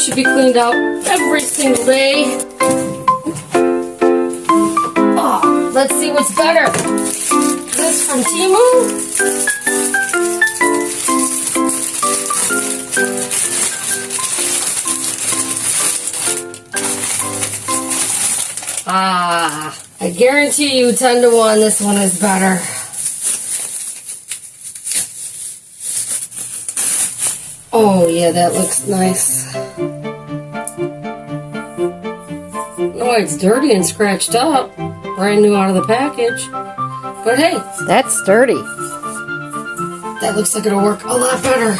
should be cleaned out every single day. Oh, let's see what's better. This from Temu. I guarantee you 10 to 1 this one is better. Oh yeah, that looks nice. Oh, it's dirty and scratched up. Brand new out of the package. But hey, that's sturdy. That looks like it'll work a lot better.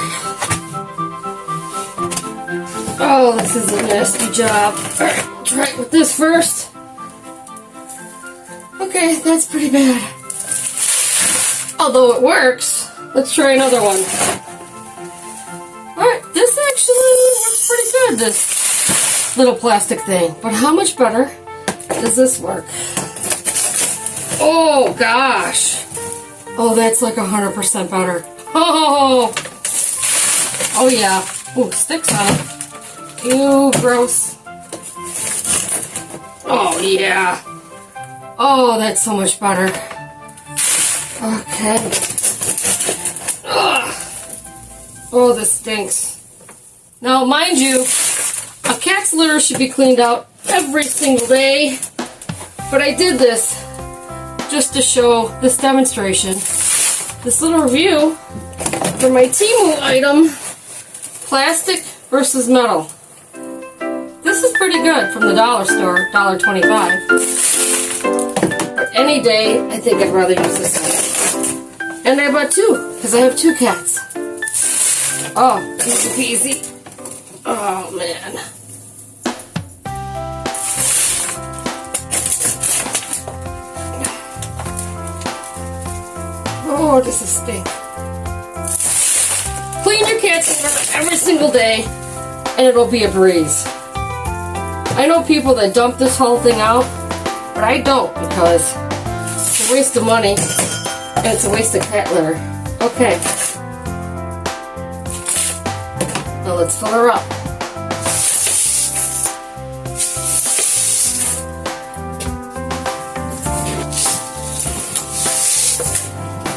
Oh, this is a nasty job. Alright, try it with this first. Okay, that's pretty bad. Although it works, let's try another one. Alright, this actually works pretty good, this little plastic thing. But how much better does this work? Oh, gosh. Oh, that's like 100% better. Oh, oh yeah. Oh, sticks on it. Ew, gross. Oh, yeah. Oh, that's so much better. Okay. Ugh. Oh, this stinks. Now, mind you, a cat's litter should be cleaned out every single day. But I did this just to show this demonstration. This little review for my Temu item, plastic versus metal. This is pretty good from the dollar store, $1.25. But any day, I think I'd rather use this one. And I bought two, because I have two cats. Oh, easy peasy. Oh, man. Oh, this is stink. Clean your cat's litter every single day, and it'll be a breeze. I know people that dump this whole thing out, but I don't, because it's a waste of money, and it's a waste of cat litter. Okay. Now let's fill her up.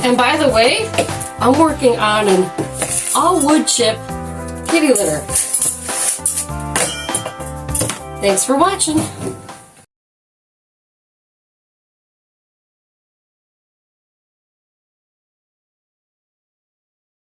And by the way, I'm working on an all wood chip kitty litter. Thanks for watching.